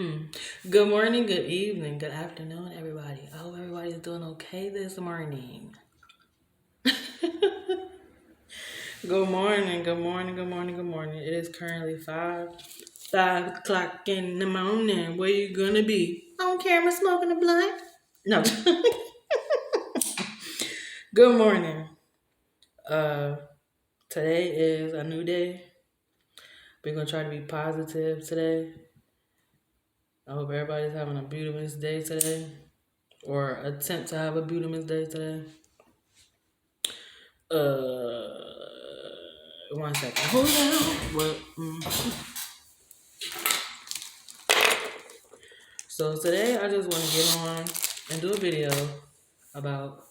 Mm. Good morning, good evening, good afternoon, everybody. I hope everybody's doing okay this morning. Good morning, good morning, good morning, good morning. It is currently five o'clock in the morning. Where you gonna be? On camera smoking a blunt? No. Good morning. Uh, Today is a new day. We're gonna try to be positive today. I hope everybody's having a beautiful day today, or attempt to have a beautiful day today. Uh, One second. Hold on. Well, So today I just want to get on and do a video about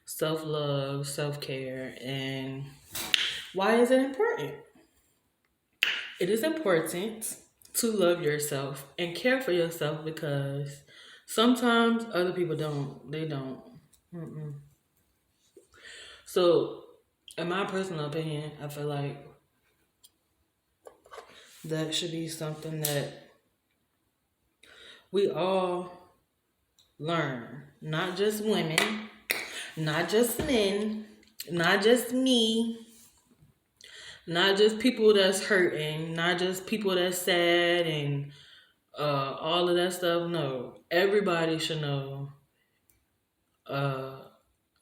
self-love, self-care, and why is it important? It is important to love yourself and care for yourself because sometimes other people don't. They don't. Mm-mm. So, in my personal opinion, I feel like that should be something that we all learn, not just women, not just men, not just me, not just people that's hurting, not just people that's sad and all of that stuff. No, everybody should know uh,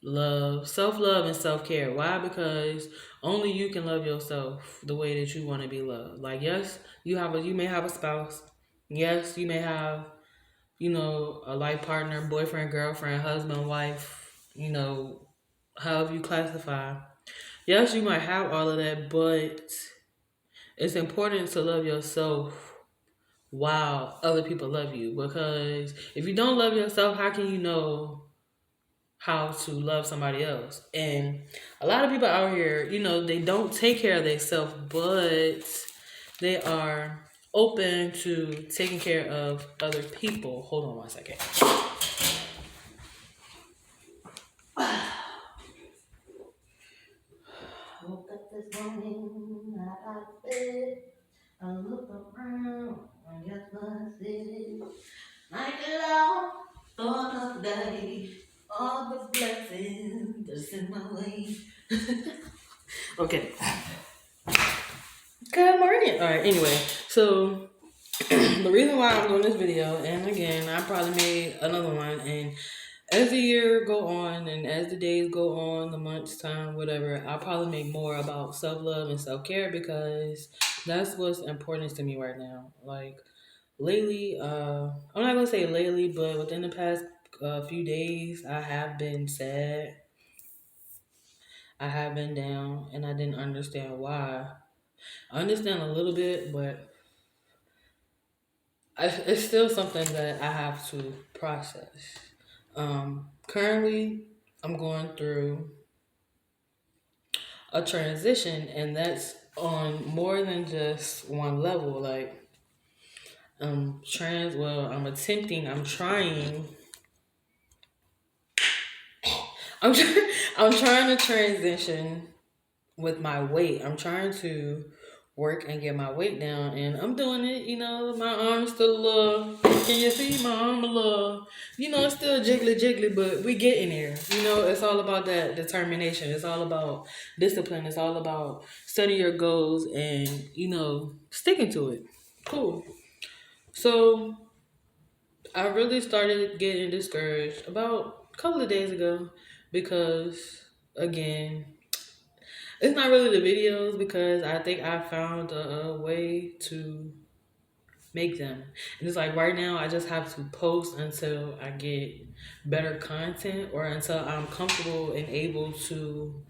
love, self love, and self care. Why? Because only you can love yourself the way that you want to be loved. Like, yes, you may have a spouse. Yes, you may have a life partner, boyfriend, girlfriend, husband, wife, however you classify. Yes, you might have all of that, but it's important to love yourself while other people love you. Because if you don't love yourself, how can you know how to love somebody else? And a lot of people out here, they don't take care of themselves, but they are open to taking care of other people. Hold on one second. I woke up this morning, I got bed, I looked around, and guess what I said? Thank you, Lord, for another day, all the blessings that's in my way. Okay. Good morning. All right, anyway, so the reason why I'm doing this video, and again, I probably made another one, and as the year go on and as the days go on, the months, time, whatever, I'll probably make more about self-love and self-care because that's what's important to me right now. Like lately, I'm not gonna say lately, but within the past few days, I have been sad. I have been down, and I didn't understand why. I understand a little bit, but it's still something that I have to process. Currently, I'm going through a transition, and that's on more than just one level. Like, I'm attempting, I'm trying, I'm, I'm trying to transition with my weight. I'm trying to work and get my weight down, and I'm doing it. My arm's still a little. Can you see my arm a little? It's still jiggly, but we getting there. It's all about that determination. It's all about discipline. It's all about setting your goals and sticking to it. Cool. So I really started getting discouraged about a couple of days ago because again, it's not really the videos because I think I found a way to make them. And it's like right now I just have to post until I get better content or until I'm comfortable and able to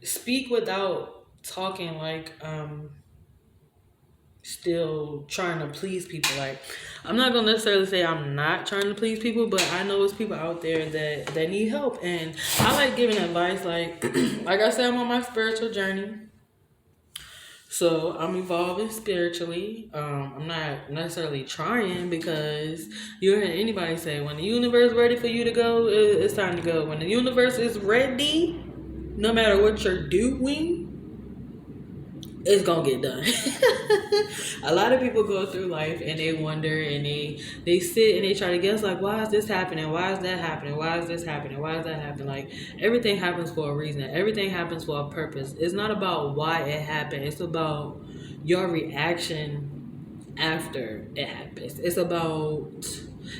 speak without talking like still trying to please people. Like, I'm not gonna necessarily say I'm not trying to please people, but I know it's people out there that need help, and I like giving advice. Like like I said, I'm on my spiritual journey, so I'm evolving spiritually. I'm not necessarily trying because you hear anybody say when the universe is ready for you to go, it's time to go. When the universe is ready, no matter what you're doing, it's gonna get done. A lot of people go through life and they wonder and they sit and they try to guess like, why is this happening? Why is that happening? Why is this happening? Why is that happening? Like, everything happens for a reason. Everything happens for a purpose. It's not about why it happened. It's about your reaction after it happens. It's about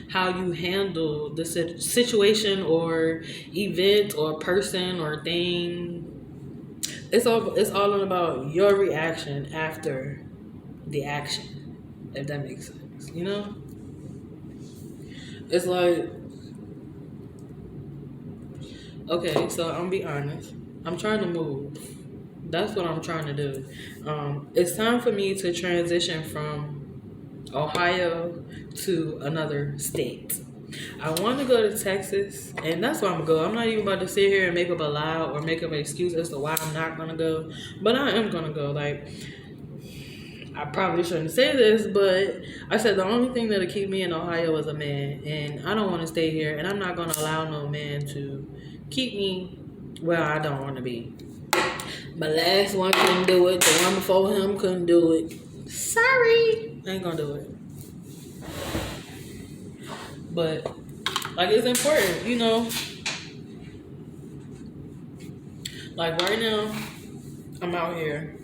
how you handle the situation or event or person or thing. It's all about your reaction after the action, if that makes sense. It's like, okay, so I'm gonna be honest. I'm trying to move. That's what I'm trying to do. It's time for me to transition from Ohio to another state. I want to go to Texas, and that's where I'm gonna go. I'm not even about to sit here and make up a lie or make up an excuse as to why I'm not gonna go, but I am gonna go. Like, I probably shouldn't say this, but I said the only thing that'll keep me in Ohio is a man, and I don't want to stay here, and I'm not gonna allow no man to keep me where I don't want to be. My last one couldn't do it. The one before him couldn't do it. Sorry, I ain't gonna do it. But like, it's important, Like, right now, I'm out here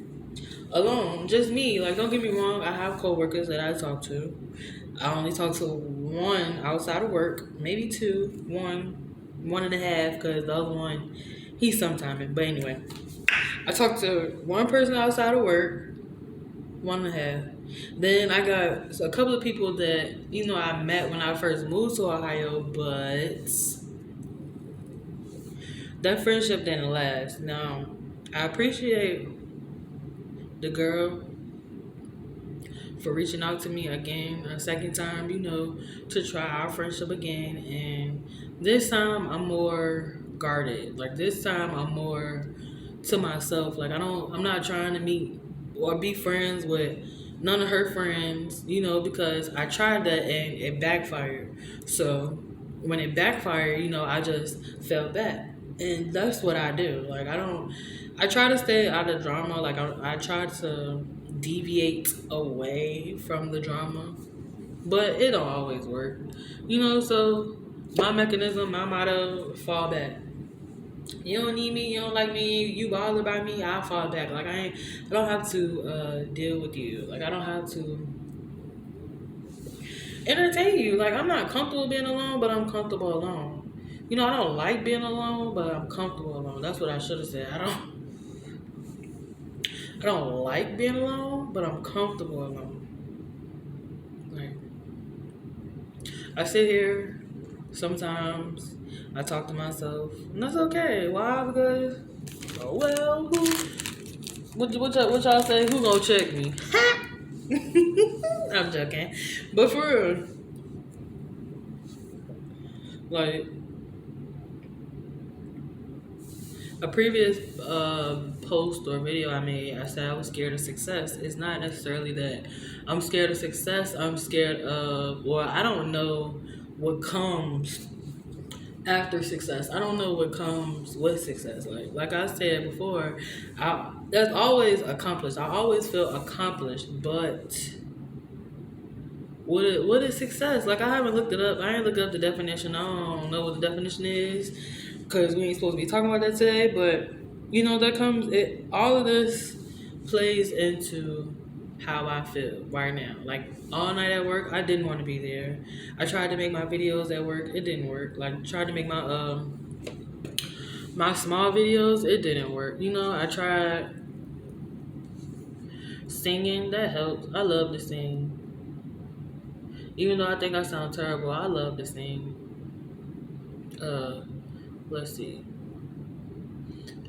alone, just me. Like, don't get me wrong, I have coworkers that I talk to. I only talk to one outside of work, maybe two, one and a half, because the other one, he's sometime. But anyway, I talk to one person outside of work, one and a half. Then I got a couple of people that, I met when I first moved to Ohio, but that friendship didn't last. Now, I appreciate the girl for reaching out to me again, a second time, to try our friendship again. And this time I'm more guarded. Like, this time I'm more to myself. Like, I'm not trying to meet or be friends with none of her friends, because I tried that and it backfired. So when it backfired, I just fell back. And that's what I do. Like, I try to stay out of drama. Like, I try to deviate away from the drama, but it don't always work. So my mechanism, my motto, fall back. You don't need me, you don't like me, you bothered by me, I'll fall back. Like, I don't have to deal with you. Like, I don't have to entertain you. Like, I'm not comfortable being alone, but I'm comfortable alone. I don't like being alone, but I'm comfortable alone. That's what I should have said. I don't like being alone, but I'm comfortable alone. Like, I sit here sometimes, I talk to myself, and that's okay. Why? Because, oh, well, what y'all say? Who gonna check me? I'm joking, but for real, like, a previous post or video I made, I said I was scared of success. It's not necessarily that I'm scared of success. I'm scared of, or I don't know what comes after success. I don't know what comes with success. Like I said before, that's always accomplished. I always feel accomplished, but what is success? Like, I haven't looked it up. I ain't looked up the definition. I don't know what the definition is, because we ain't supposed to be talking about that today. But that comes. All of this plays into how I feel right now. Like, all night at work, I didn't want to be there. I tried to make my videos at work. It didn't work. Like, tried to make my small videos. It didn't work. I tried singing. That helps. I love to sing. Even though I think I sound terrible, I love to sing. Let's see.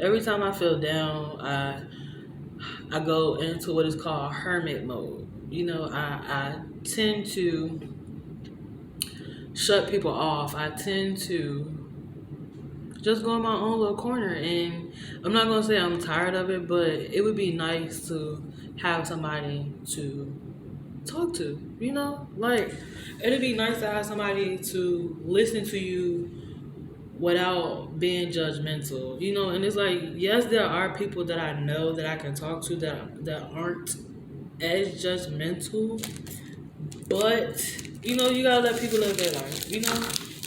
Every time I feel down, I go into what is called hermit mode. I tend to shut people off. I tend to just go in my own little corner, and I'm not gonna say I'm tired of it, but it would be nice to have somebody to talk to. Like, it'd be nice to have somebody to listen to you without being judgmental, and it's like, yes, there are people that I know that I can talk to that aren't as judgmental, but you gotta let people live their life.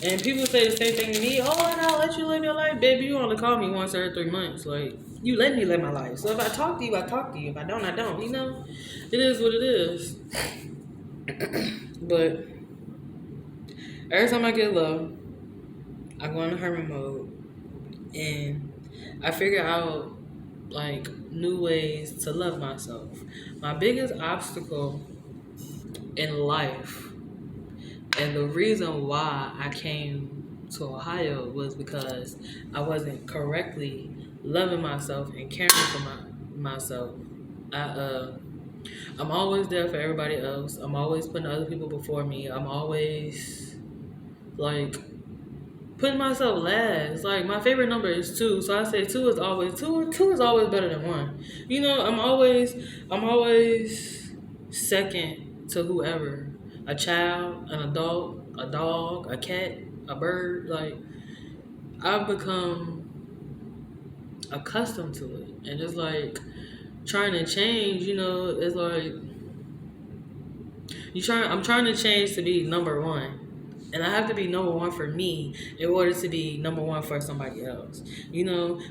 And people say the same thing to me. Oh, and I'll let you live your life, baby. You only call me once every 3 months. Like, you let me live my life. So if I talk to you, I talk to you. If I don't, I don't. It is what it is. But every time I get low, I go into hermit mode, and I figure out like new ways to love myself. My biggest obstacle in life, and the reason why I came to Ohio, was because I wasn't correctly loving myself and caring for myself. I I'm always there for everybody else. I'm always putting other people before me. I'm always like putting myself last. Like, my favorite number is two, so I say two is always two. Two is always better than one. I'm always second to whoever. A child, an adult, a dog, a cat, a bird. Like, I've become accustomed to it, and it's like trying to change. It's like I'm trying to change to be number one. And I have to be number one for me in order to be number one for somebody else.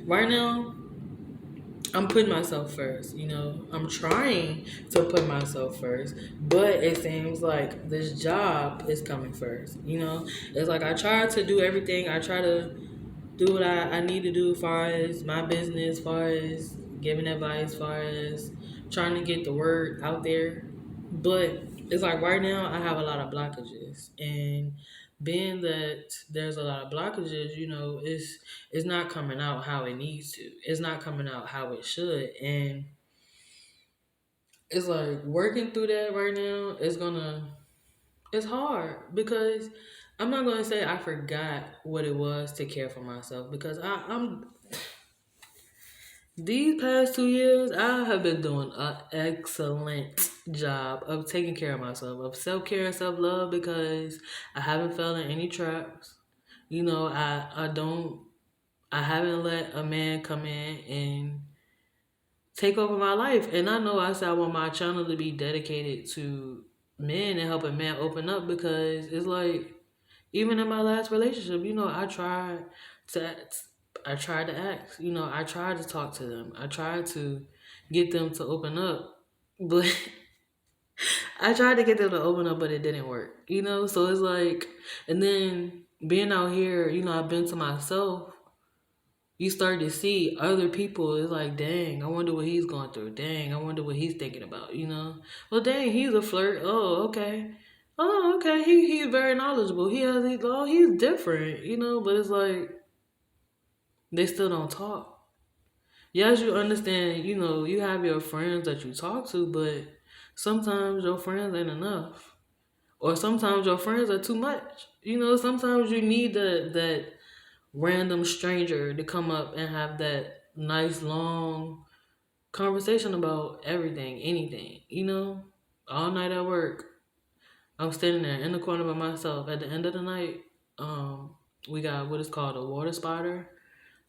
Right now, I'm putting myself first. I'm trying to put myself first, but it seems like this job is coming first. It's like I try to do everything. I try to do what I need to do as far as my business, as far as giving advice, as far as trying to get the word out there. But it's like right now I have a lot of blockages. And being that there's a lot of blockages, it's not coming out how it needs to. It's not coming out how it should. And it's like working through that right now it's hard, because I'm not gonna say I forgot what it was to care for myself, because I'm these past 2 years I have been doing an excellent job of taking care of myself, of self care and self love, because I haven't fell in any traps. I haven't let a man come in and take over my life. And I know I said I want my channel to be dedicated to men and helping men open up, because it's like, even in my last relationship, to I tried to ask, I tried to talk to them. I tried to get them to open up. But I tried to get them to open up, but it didn't work. So it's like, and then being out here, I've been to myself. You start to see other people. It's like, dang, I wonder what he's going through. Dang, I wonder what he's thinking about. Well, dang, he's a flirt. Oh, okay. Oh, okay. He's very knowledgeable. He's different. But it's like they still don't talk. Yes, you understand. You have your friends that you talk to, but sometimes your friends ain't enough, or sometimes your friends are too much. Sometimes you need that random stranger to come up and have that nice long conversation about everything, anything. All night at work, I'm standing there in the corner by myself. At the end of the night, we got what is called a water spotter.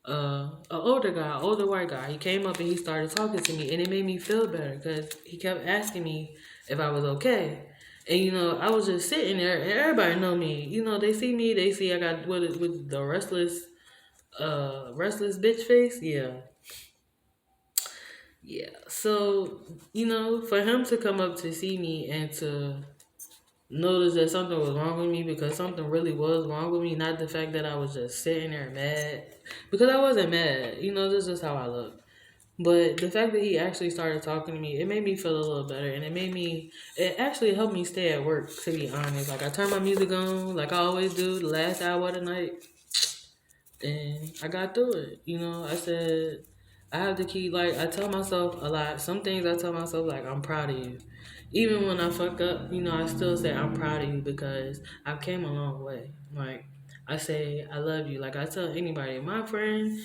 An older guy, older white guy. He came up and he started talking to me, and it made me feel better, because he kept asking me if I was okay. And I was just sitting there, and everybody know me. They see me, they see I got with the restless bitch face. Yeah. Yeah. So, for him to come up to see me and to notice that something was wrong with me, because something really was wrong with me, not the fact that I was just sitting there mad, because I wasn't mad. This is how I look. But the fact that he actually started talking to me, it made me feel a little better, and it actually helped me stay at work, to be honest. Like, I turned my music on, like I always do, the last hour of the night, and I got through it. I said, I have to keep, like, I tell myself a lot. Some things I tell myself, like, I'm proud of you. Even when I fuck up, I still say I'm proud of you, because I've came a long way. Like, I say I love you. Like, I tell anybody, my friend,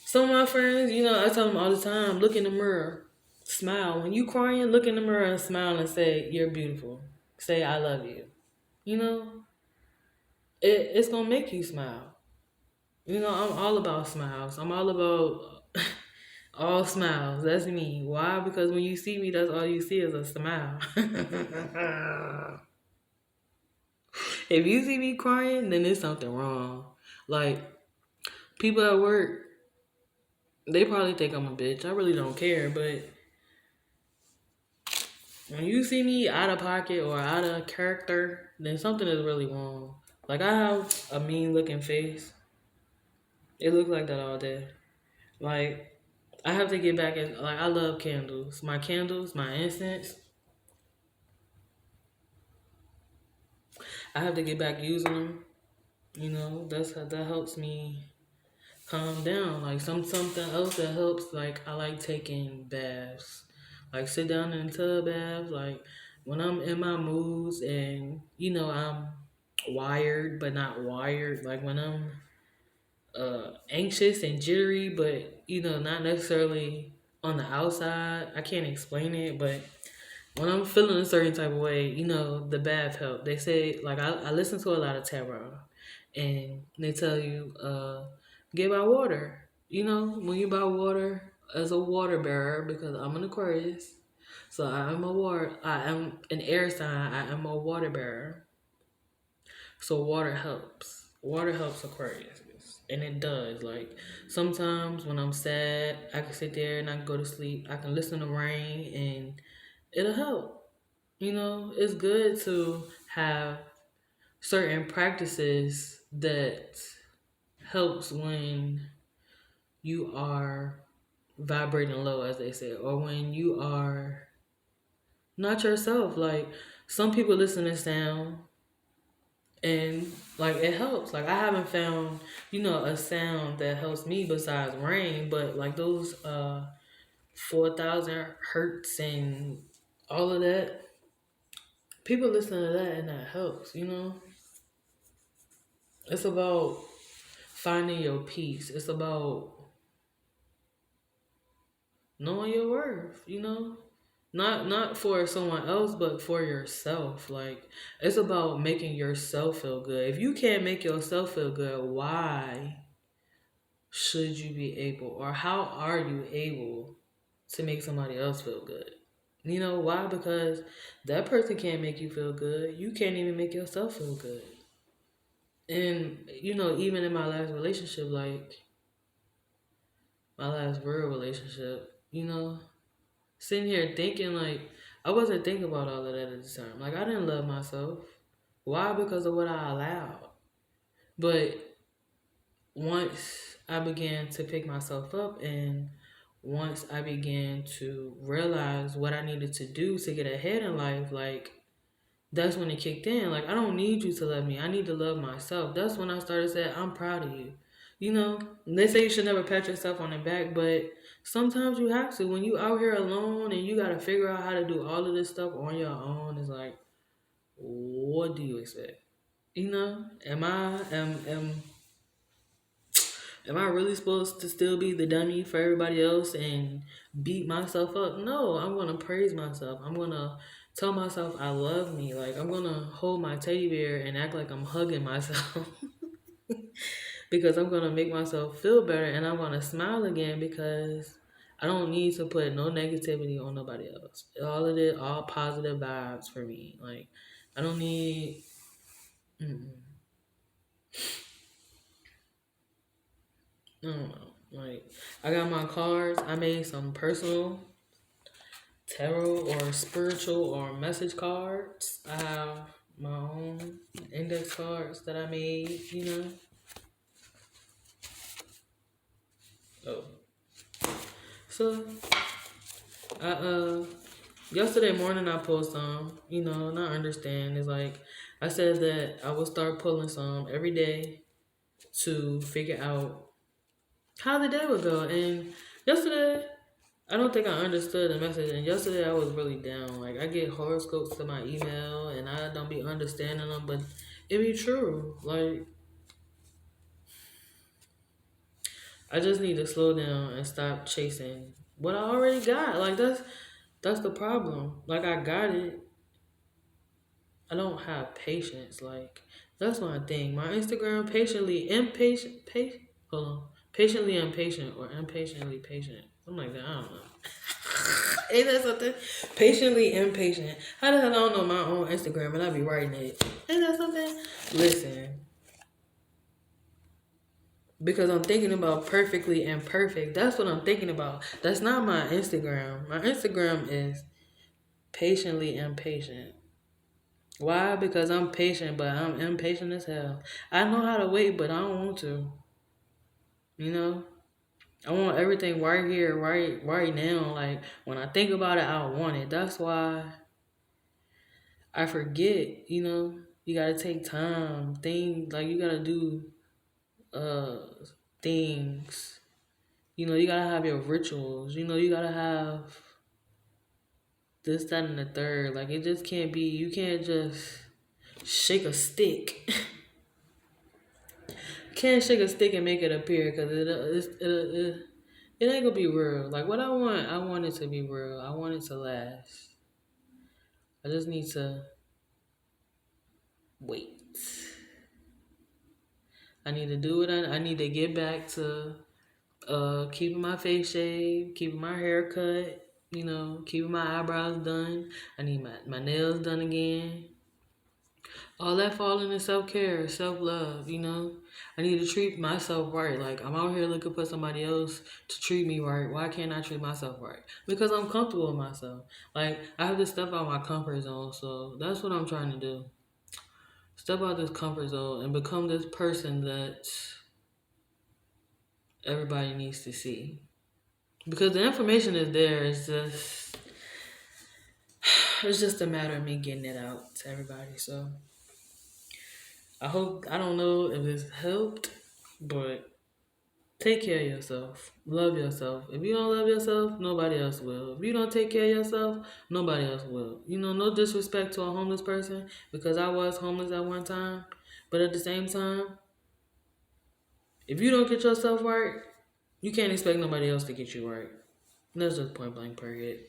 some of my friends, I tell them all the time, look in the mirror, smile. When you crying, look in the mirror and smile and say, you're beautiful. Say, I love you. You know, it's going to make you smile. I'm all about smiles. I'm all about all smiles. That's me. Why? Because when you see me, that's all you see is a smile. If you see me crying, then there's something wrong. Like, people at work, they probably think I'm a bitch. I really don't care. But when you see me out of pocket or out of character, then something is really wrong. Like, I have a mean looking face. It looks like that all day. Like, I have to get back in. Like, I love candles, my incense. I have to get back using them. That helps me calm down. Like something else that helps. Like I like taking baths. Like sit down in a tub bath. Like when I'm in my moods and I'm wired but not wired. Like when I'm anxious and jittery, but not necessarily on the outside. I can't explain it, but when I'm feeling a certain type of way, the bath help. They say like I listen to a lot of tarot, and they tell you get by water. When you buy water as a water bearer, because I'm an Aquarius, so I am an air sign. I am a water bearer. So water helps. Water helps Aquarius. And it does. Like sometimes when I'm sad, I can sit there and I can go to sleep. I can listen to rain and it'll help. It's good to have certain practices that helps when you are vibrating low, as they say, or when you are not yourself. Like some people listen to sound and like it helps. Like I haven't found a sound that helps me besides rain, but like those 4,000 hertz and all of that, people listen to that and that helps. It's about finding your peace. It's about knowing your worth. Not for someone else, but for yourself. Like it's about making yourself feel good. If you can't make yourself feel good, why should you be able, or how are you able to make somebody else feel good? Why? Because that person can't make you feel good. You can't even make yourself feel good. And even in my last relationship, like my last real relationship, sitting here thinking like I wasn't thinking about all of that at the time. Like I didn't love myself. Why? Because of what I allowed. But once I began to pick myself up and once I began to realize what I needed to do to get ahead in life, like that's when it kicked in. Like I don't need you to love me. I need to love myself. That's when I started saying, I'm proud of you. They say you should never pat yourself on the back, but sometimes you have to. When you out here alone and you gotta figure out how to do all of this stuff on your own, it's like, what do you expect? Am I really supposed to still be the dummy for everybody else and beat myself up? No, I'm gonna praise myself. I'm gonna tell myself I love me. Like I'm gonna hold my teddy bear and act like I'm hugging myself because I'm gonna make myself feel better and I'm gonna smile again because I don't need to put no negativity on nobody else. All of it, all positive vibes for me. Like I don't need. Mm-mm. I don't know. Like I got my cards. I made some personal tarot or spiritual or message cards. I have my own index cards that I made. Oh. So I yesterday morning I pulled some, and I understand. It's like I said that I will start pulling some every day to figure out how the day would go. And yesterday I don't think I understood the message. And yesterday I was really down. Like I get horoscopes to my email, and I don't be understanding them, but it be true. Like I just need to slow down and stop chasing what I already got. Like that's the problem. Like I got it. I don't have patience. Like that's my thing. My Instagram patiently impatient. Hold on. Patiently impatient or impatiently patient. Something like that. I don't know. Ain't that something? Patiently impatient. How the hell I don't know my own Instagram and I be writing it? Ain't that something? Listen. Because I'm thinking about perfectly imperfect. That's what I'm thinking about. That's not my Instagram. My Instagram is patiently impatient. Why? Because I'm patient, but I'm impatient as hell. I know how to wait, but I don't want to. You know? I want everything right here, right now. Like when I think about it, I want it. That's why I forget, you gotta take time. Things like you gotta do uh things. You gotta have your rituals. You gotta have this, that, and the third. Like it just can't be. You can't just shake a stick. Can't shake a stick and make it appear because it ain't gonna be real. Like what I want it to be real. I want it to last. I just need to wait. I need to do it. I need to get back to keeping my face shaved, keeping my hair cut, keeping my eyebrows done. I need my nails done again. All that fall into self-care, self-love. I need to treat myself right. Like, I'm out here looking for somebody else to treat me right. Why can't I treat myself right? Because I'm comfortable with myself. Like, I have to step out my comfort zone. So that's what I'm trying to do. Step out this comfort zone and become this person that everybody needs to see. Because the information is there. It's just a matter of me getting it out to everybody. So I don't know if this helped, but take care of yourself. Love yourself. If you don't love yourself, nobody else will. If you don't take care of yourself, nobody else will. No disrespect to a homeless person because I was homeless at one time. But at the same time, if you don't get yourself right, you can't expect nobody else to get you right. And that's just point blank period.